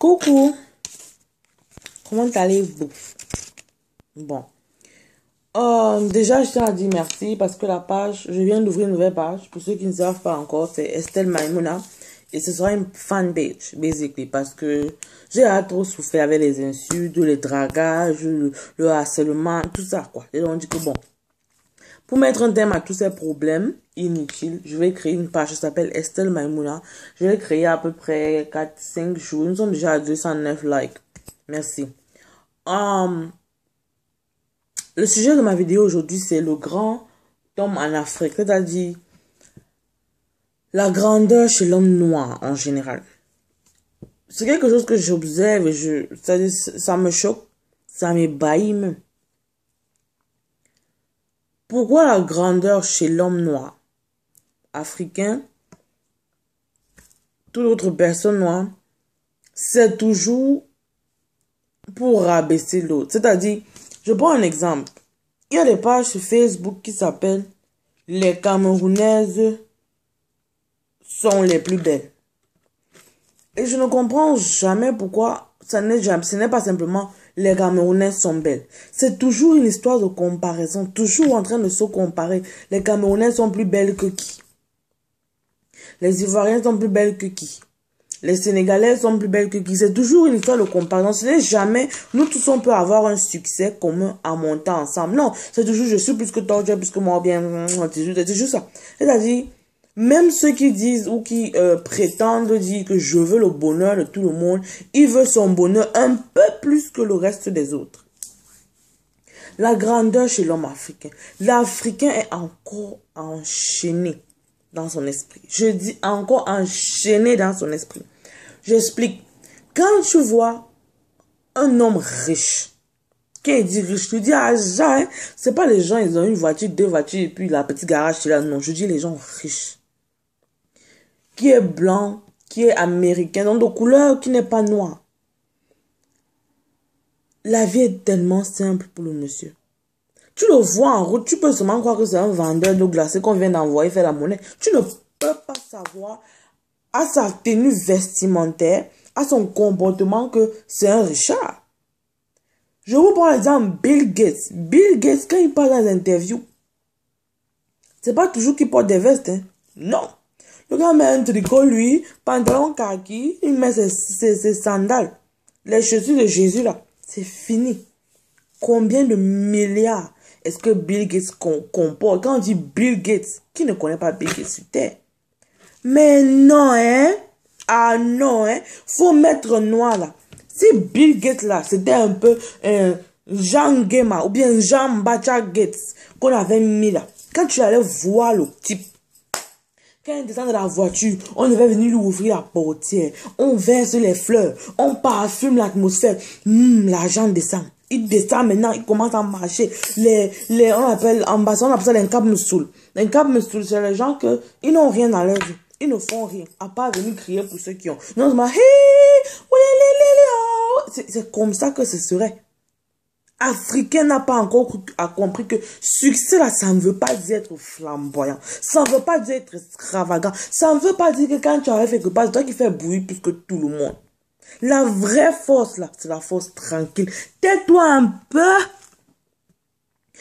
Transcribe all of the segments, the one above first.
Coucou, comment allez-vous? Bon, déjà je tiens à dire merci parce que la page, je viens d'ouvrir une nouvelle page. Pour ceux qui ne savent pas encore, c'est Estelle Maimouna et ce sera une fanpage, basically, parce que j'ai trop souffert avec les insultes, les dragages, le harcèlement, tout ça, quoi. Et on dit que bon, pour mettre un terme à tous ces problèmes inutiles, je vais créer une page qui s'appelle Estelle Maimouna. Je vais créer à peu près 4-5 jours. Nous sommes déjà à 209 likes. Merci. Le sujet de ma vidéo aujourd'hui, c'est le grand homme en Afrique, c'est-à-dire la grandeur chez l'homme noir en général. C'est quelque chose que j'observe et ça me choque, ça m'ébahit même. Pourquoi la grandeur chez l'homme noir africain, toute autre personne noire, c'est toujours pour rabaisser l'autre. C'est-à-dire, je prends un exemple. Il y a des pages sur Facebook qui s'appellent « Les Camerounaises sont les plus belles ». Et je ne comprends jamais pourquoi ce n'est pas simplement « Les Camerounaises sont belles ». C'est toujours une histoire de comparaison, toujours en train de se comparer. Les Camerounaises sont plus belles que qui? Les Ivoiriens sont plus belles que qui? Les Sénégalais sont plus belles que qui? C'est toujours une histoire de comparaison. Ce n'est jamais, nous tous on peut avoir un succès commun à monter ensemble. Non, c'est toujours je suis plus que toi, tu es plus que moi, bien, c'est toujours ça. C'est-à-dire, même ceux qui disent ou qui prétendent dire que je veux le bonheur de tout le monde, ils veulent son bonheur un peu plus que le reste des autres. La grandeur chez l'homme africain. L'Africain est encore enchaîné dans son esprit. Je dis encore enchaîné dans son esprit. J'explique. Quand tu vois un homme riche, qui dit riche, tu dis ah, hein, c'est pas les gens, ils ont une voiture, deux voitures, et puis la petite garage, là. Non, je dis les gens riches. Qui est blanc, qui est américain, donc de couleur qui n'est pas noire. La vie est tellement simple pour le monsieur. Tu le vois en route, tu peux seulement croire que c'est un vendeur d'eau glacée qu'on vient d'envoyer faire la monnaie. Tu ne peux pas savoir à sa tenue vestimentaire, à son comportement que c'est un richard. Je vous prends l'exemple Bill Gates. Bill Gates, quand il parle dans les interviews, c'est pas toujours qu'il porte des vestes. Hein. Non. Le gars met un tricot, lui, pantalon kaki, il met ses sandales. Les chaussures de Jésus, là, c'est fini. Combien de milliards est-ce que Bill Gates comporte? Quand on dit Bill Gates, qui ne connaît pas Bill Gates sur Terre? Mais non, hein? Ah non, hein? Faut mettre noir, là. Si Bill Gates, là, c'était un peu Jean Gema ou bien Jean Bacha Gates qu'on avait mis là. Quand tu allais voir le type, quand il descend de la voiture, on devait venir lui ouvrir la portière. On verse les fleurs. On parfume l'atmosphère. L'argent descend. Il descend maintenant, il commence à marcher. On appelle ça les câbles moussouls. Les câbles moussouls, c'est les gens que, ils n'ont rien dans leur vie. Ils ne font rien, à part venir crier pour ceux qui ont. Non, c'est comme ça que ce serait. Africain n'a pas encore compris que succès là, ça ne veut pas dire être flamboyant. Ça ne veut pas dire être extravagant. Ça ne veut pas dire que quand tu arrives quelque part, c'est toi qui fais bouillir plus que tout le monde. La vraie force là, c'est la force tranquille. Tais-toi un peu.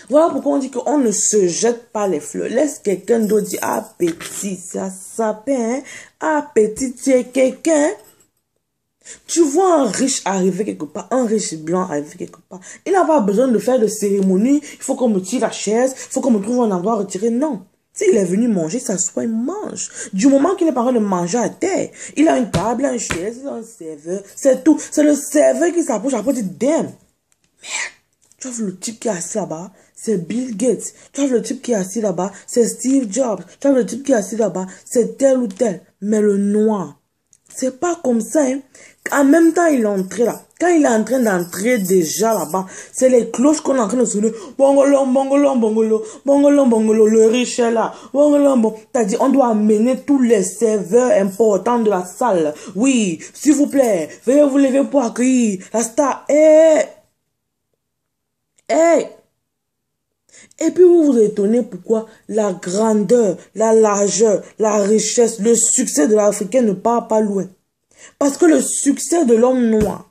Voilà pourquoi on dit qu'on ne se jette pas les fleurs. Laisse quelqu'un d'autre dire, ah petit, ça sapin, hein? Ah petit, tu es quelqu'un. Tu vois un riche arriver quelque part, un riche blanc arriver quelque part. Il n'a pas besoin de faire de cérémonie. Il faut qu'on me tire la chaise, il faut qu'on me trouve un endroit retiré. Non. S'il est venu manger, s'assoit, il mange. Du moment qu'il est pas en train de manger à terre, il a une table, une chaise, il a un serveur. C'est tout. C'est le serveur qui s'approche après dit, damn. Merde. Tu vois le type qui est assis là-bas, c'est Bill Gates. Tu vois le type qui est assis là-bas, c'est Steve Jobs. Tu vois le type qui est assis là-bas, c'est tel ou tel. Mais le noir, c'est pas comme ça, hein. En même temps, il est entré là. Quand il est en train d'entrer déjà là-bas, c'est les cloches qu'on est en train de sonner. Bongolo, bongolo, bongolo, bongolo, bongolo, le riche est là. Bongolo, bongolo. T'as dit, on doit amener tous les serveurs importants de la salle. Oui, s'il vous plaît, veuillez vous lever pour accueillir la star. Et puis vous vous étonnez pourquoi la grandeur, la largeur, la richesse, le succès de l'Africain ne part pas loin. Parce que le succès de l'homme noir,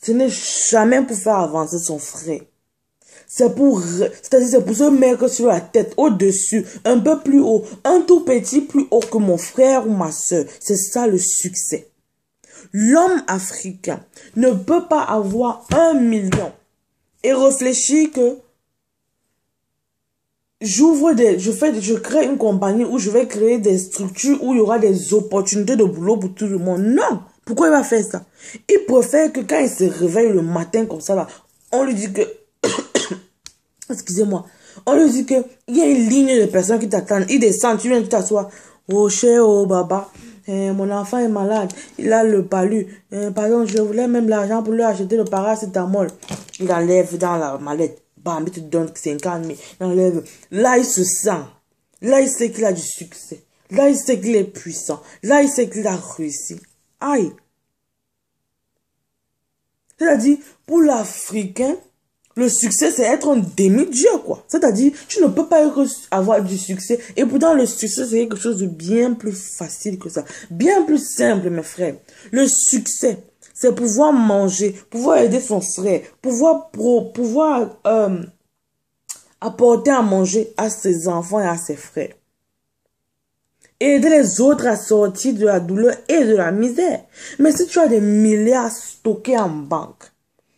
ce n'est jamais pour faire avancer son frère. C'est-à-dire c'est pour se mettre sur la tête, au-dessus, un peu plus haut, un tout petit plus haut que mon frère ou ma soeur. C'est ça le succès. L'homme africain ne peut pas avoir 1 million et réfléchir que je crée une compagnie où je vais créer des structures où il y aura des opportunités de boulot pour tout le monde. Non! Pourquoi il va faire ça? Il préfère que quand il se réveille le matin comme ça là, on lui dit que excusez-moi. On lui dit qu'il y a une ligne de personnes qui t'attendent. Il descend, tu viens, tu t'assois. Oh, cher, oh, baba. Mon enfant est malade. Il a le palu. Pardon, je voulais même l'argent pour lui acheter le paracétamol. Il enlève dans la mallette. Bam, il te donne 50 000. Il enlève. Là, il se sent. Là, il sait qu'il a du succès. Là, il sait qu'il est puissant. Là, il sait qu'il a réussi. Aïe. C'est-à-dire, pour l'Africain, le succès, c'est être un demi-dieu, quoi. C'est-à-dire, tu ne peux pas avoir du succès. Et pourtant, le succès, c'est quelque chose de bien plus facile que ça. Bien plus simple, mes frères. Le succès, c'est pouvoir manger, pouvoir aider son frère, pouvoir apporter à manger à ses enfants et à ses frères. Aider les autres à sortir de la douleur et de la misère. Mais si tu as des milliards stockés en banque,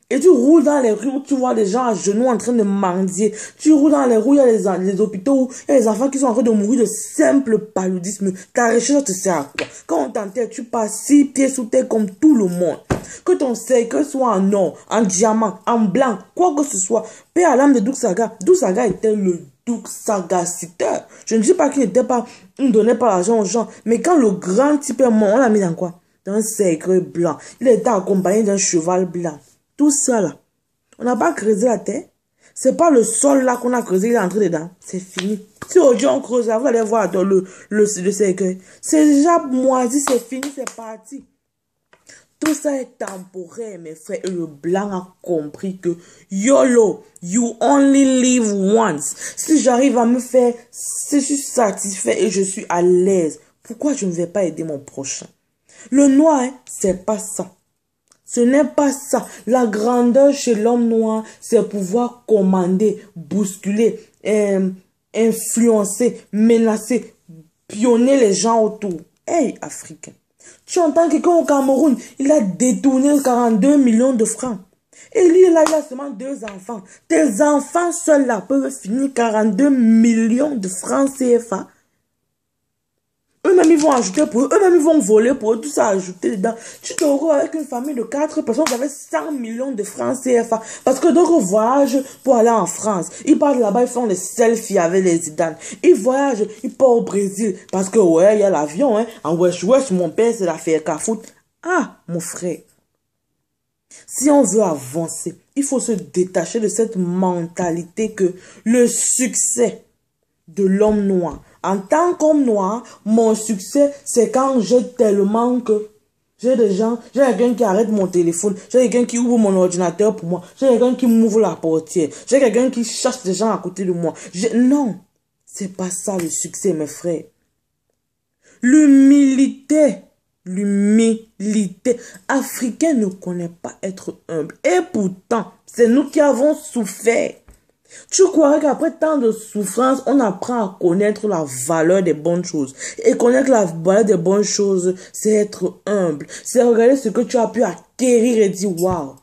et tu roules dans les rues où tu vois des gens à genoux en train de mendier. Tu roules dans les rues où il y a les hôpitaux où il y a des enfants qui sont en train de mourir de simple paludisme. Ta recherche te sert à quoi? Quand on t'enterre, tu passes 6 pieds sous terre comme tout le monde. Que ton cercueil soit en or, en diamant, en blanc, quoi que ce soit. Paix à l'âme de Doug Saga. Doug Saga était le Doug Sagaciteur. Je ne dis pas qu'il n'était pas, il ne donnait pas l'argent aux gens. Mais quand le grand type est mort, on l'a mis dans quoi? Dans un cercueil blanc. Il était accompagné d'un cheval blanc. Tout ça là, on n'a pas creusé la terre. C'est pas le sol là qu'on a creusé, il est entré dedans. C'est fini. Si aujourd'hui on creuse là, vous allez voir le cercueil. C'est déjà moisi, c'est fini, c'est parti. Tout ça est temporaire, mes frères. Et le blanc a compris que YOLO, you only live once. Si j'arrive à me faire, si je suis satisfait et je suis à l'aise, pourquoi je ne vais pas aider mon prochain? Le noir, hein, c'est pas ça. Ce n'est pas ça. La grandeur chez l'homme noir, c'est pouvoir commander, bousculer, influencer, menacer, pionner les gens autour. Hey, Africain, tu entends quelqu'un au Cameroun, il a détourné 42 millions de francs. Et lui, là, il a seulement 2 enfants. Tes enfants seuls là peuvent finir 42 millions de francs CFA. Eux-mêmes, ils vont ajouter pour eux. Eux-mêmes, ils vont voler pour eux. Tout ça ajouter dedans. Tu te retrouves avec une famille de 4 personnes qui avait 100 millions de francs CFA. Parce que d'autres voyagent pour aller en France. Ils partent là-bas, ils font les selfies avec les Zidane. Ils voyagent, ils partent au Brésil. Parce que, ouais, il y a l'avion, hein. En wesh, mon père, c'est l'affaire Carrefour. Ah, mon frère. Si on veut avancer, il faut se détacher de cette mentalité que le succès de l'homme noir, en tant qu'homme noir, mon succès, c'est quand j'ai tellement que j'ai des gens, j'ai quelqu'un qui arrête mon téléphone, j'ai quelqu'un qui ouvre mon ordinateur pour moi, j'ai quelqu'un qui m'ouvre la portière, j'ai quelqu'un qui chasse des gens à côté de moi. Non, c'est pas ça le succès, mes frères. L'humilité. L'humilité. Africain ne connaît pas être humble. Et pourtant, c'est nous qui avons souffert. Tu croirais qu'après tant de souffrance, on apprend à connaître la valeur des bonnes choses. Et connaître la valeur des bonnes choses, c'est être humble. C'est regarder ce que tu as pu acquérir et dire, waouh,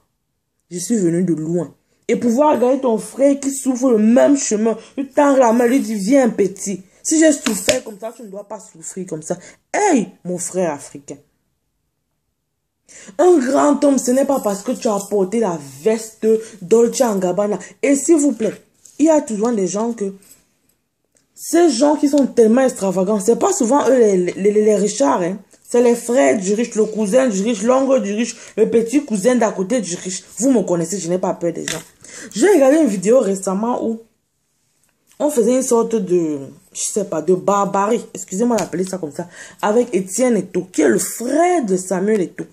je suis venu de loin. Et pouvoir regarder ton frère qui souffre le même chemin, lui tendre la main, lui dire, viens petit. Si j'ai souffert comme ça, tu ne dois pas souffrir comme ça. Hey, mon frère africain. Un grand homme, ce n'est pas parce que tu as porté la veste Dolce & Gabbana. Et s'il vous plaît, il y a toujours des gens que... Ces gens qui sont tellement extravagants, c'est pas souvent eux les richards, hein. C'est les frères du riche, le cousin du riche, l'oncle du riche, le petit cousin d'à côté du riche. Vous me connaissez, je n'ai pas peur des gens. J'ai regardé une vidéo récemment où on faisait une sorte de, je sais pas, de barbarie. Excusez-moi d'appeler ça comme ça. Avec Étienne Eto'o, qui est le frère de Samuel Eto'o.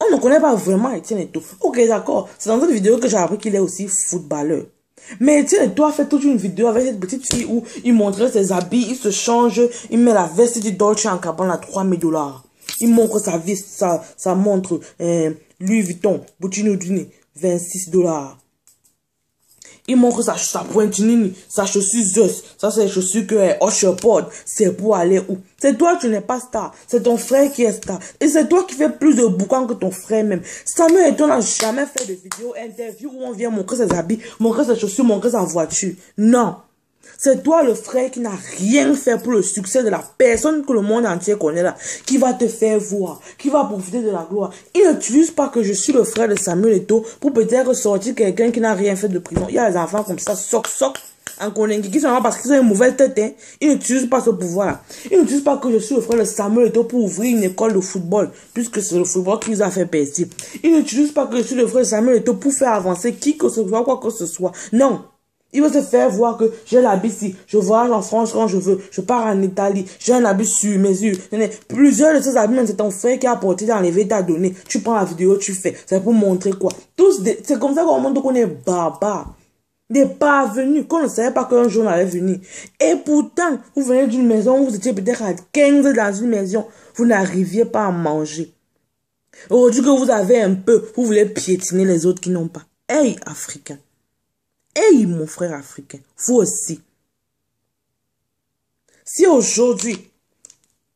On ne connaît pas vraiment Étienne Eto'o. Ok, d'accord. C'est dans cette vidéo que j'ai appris qu'il est aussi footballeur. Mais Étienne Eto'o a fait toute une vidéo avec cette petite fille où il montrait ses habits, il se change, il met la veste du Dolce & Gabbana à $3 000. Il montre sa veste, sa montre, Louis Vuitton, Boutinodini, $26. Il montre sa pointinini, sa chaussure Zeus. Ça, c'est les chaussures que Usher porte. C'est pour aller où? C'est toi, tu n'es pas star. C'est ton frère qui est star. Et c'est toi qui fais plus de boucan que ton frère même. Samuel Eto'o n'a jamais fait de vidéo, interview où on vient montrer ses habits, montrer ses chaussures, montrer sa voiture. Non. C'est toi le frère qui n'a rien fait pour le succès de la personne que le monde entier connaît là, qui va te faire voir, qui va profiter de la gloire. Il n'utilise pas que je suis le frère de Samuel Eto'o pour peut-être sortir quelqu'un qui n'a rien fait de prison. Il y a des enfants comme ça, soc, en Konengi, qui sont là parce qu'ils ont une mauvaise tête. Hein. Ils n'utilisent pas ce pouvoir-là. Ils n'utilisent pas que je suis le frère de Samuel Eto'o pour ouvrir une école de football, puisque c'est le football qui nous a fait percer. Ils n'utilisent pas que je suis le frère de Samuel Eto'o pour faire avancer qui que ce soit, quoi que ce soit. Non. Il veut se faire voir que j'ai l'habit ici, je voyage en France quand je veux, je pars en Italie, j'ai un habit sur mesure. Plusieurs de ces habits, même c'est ton frère qui a apporté d'enlever, t'a donné. Tu prends la vidéo, tu fais. C'est pour montrer quoi? C'est comme ça qu'on montre qu'on est barbare. Des parvenus, qu'on ne savait pas qu'un jour on allait venir. Et pourtant, vous venez d'une maison, vous étiez peut-être à 15 dans une maison, vous n'arriviez pas à manger. Aujourd'hui que vous avez un peu, vous voulez piétiner les autres qui n'ont pas. Hey, Africain. Hey, mon frère africain, vous aussi. Si aujourd'hui,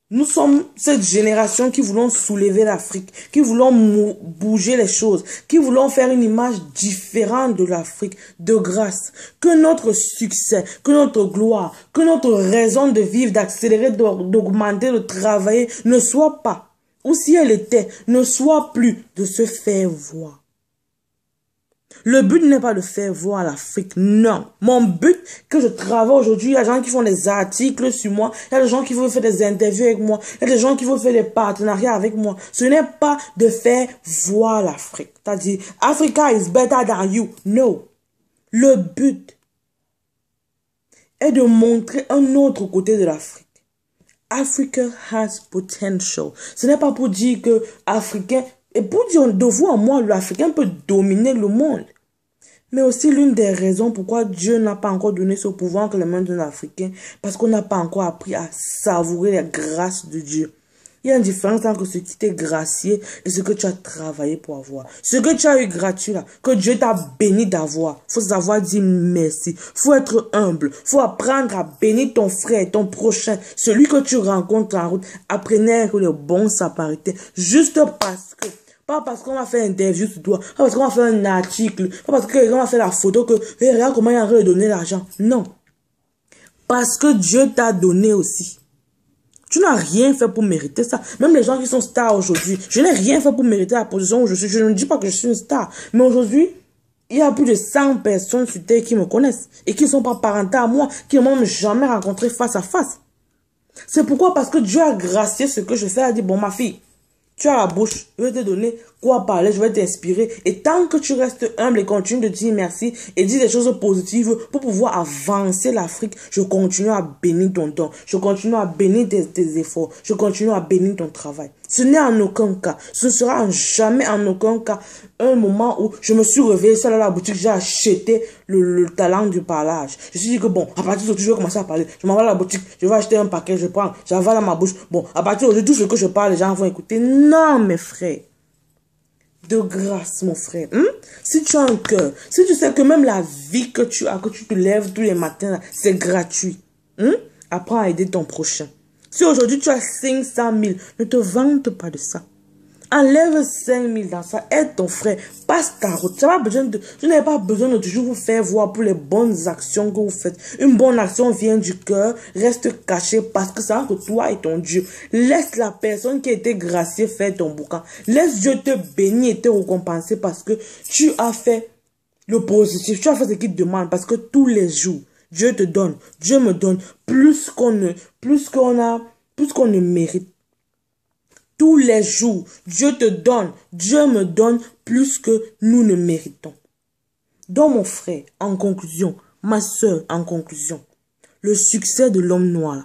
nous sommes cette génération qui voulons soulever l'Afrique, qui voulons bouger les choses, qui voulons faire une image différente de l'Afrique, de grâce, que notre succès, que notre gloire, que notre raison de vivre, d'accélérer, d'augmenter, de travailler, ne soit pas, ou si elle était, ne soit plus de se faire voir. Le but n'est pas de faire voir l'Afrique, non. Mon but, que je travaille aujourd'hui, il y a des gens qui font des articles sur moi, il y a des gens qui veulent faire des interviews avec moi, il y a des gens qui veulent faire des partenariats avec moi. Ce n'est pas de faire voir l'Afrique. C'est-à-dire, Africa is better than you. No. Le but est de montrer un autre côté de l'Afrique. Africa has potential. Ce n'est pas pour dire que Africain, et pour dire de vous en moi, l'Africain peut dominer le monde. Mais aussi l'une des raisons pourquoi Dieu n'a pas encore donné ce pouvoir que les mains d'un Africain, parce qu'on n'a pas encore appris à savourer la grâce de Dieu. Il y a une différence entre ce qui t'est gracié et ce que tu as travaillé pour avoir. Ce que tu as eu gratuit là, que Dieu t'a béni d'avoir. Faut savoir dire merci. Faut être humble. Faut apprendre à bénir ton frère, ton prochain, celui que tu rencontres en route. Apprenez à être le bon samaritain. Juste parce que, pas parce qu'on va faire une interview sur toi, pas parce qu'on va faire un article, pas parce que quelqu'un va faire la photo que, hey, regarde comment il a redonné l'argent. Non. Parce que Dieu t'a donné aussi. Tu n'as rien fait pour mériter ça. Même les gens qui sont stars aujourd'hui, je n'ai rien fait pour mériter la position où je suis. Je ne dis pas que je suis une star. Mais aujourd'hui, il y a plus de 100 personnes sur Terre qui me connaissent et qui ne sont pas parentales à moi, qui ne m'ont jamais rencontré face à face. C'est pourquoi, parce que Dieu a gracié ce que je fais, a dit, bon, ma fille, tu as la bouche, je vais te donner quoi parler, je vais t'inspirer. Et tant que tu restes humble et continue de dire merci et dire des choses positives pour pouvoir avancer l'Afrique, je continue à bénir ton don. Je continue à bénir tes efforts. Je continue à bénir ton travail. Ce n'est en aucun cas, ce sera jamais en aucun cas un moment où je me suis réveillé seul à la boutique, j'ai acheté le talent du parlage. Je me suis dit que bon, à partir d'aujourd'hui, je vais commencer à parler. Je m'en vais à la boutique, je vais acheter un paquet, je prends, j'avale à ma bouche. Bon, à partir d'aujourd'hui, tout ce que je parle, les gens vont écouter. Non, mes frères. De grâce, mon frère. Si tu as un cœur, si tu sais que même la vie que tu as, que tu te lèves tous les matins, c'est gratuit. Apprends à aider ton prochain. Si aujourd'hui tu as 500 000, ne te vante pas de ça. Enlève 5 000 dans ça. Aide ton frère. Passe ta route. Tu n'avez pas besoin de toujours vous faire voir pour les bonnes actions que vous faites. Une bonne action vient du cœur. Reste caché parce que c'est entre toi et ton Dieu. Laisse la personne qui a été graciée faire ton boucan. Laisse Dieu te bénir et te récompenser parce que tu as fait le positif. Tu as fait ce qu'il te demande parce que tous les jours, Dieu te donne. Dieu me donne plus qu'on ne mérite. Tous les jours, Dieu te donne, Dieu me donne plus que nous ne méritons. Donc mon frère, en conclusion, ma soeur, en conclusion, le succès de l'homme noir là,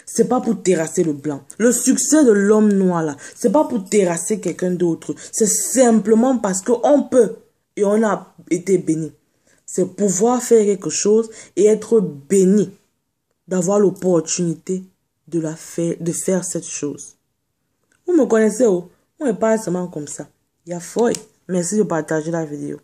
c'est pas pour terrasser le blanc. Le succès de l'homme noir là, c'est pas pour terrasser quelqu'un d'autre. C'est simplement parce qu'on peut et on a été béni. C'est pouvoir faire quelque chose et être béni d'avoir l'opportunité de faire cette chose. Vous me connaissez, oh? On ne parle seulement comme ça. Il y a foi. Merci de partager la vidéo.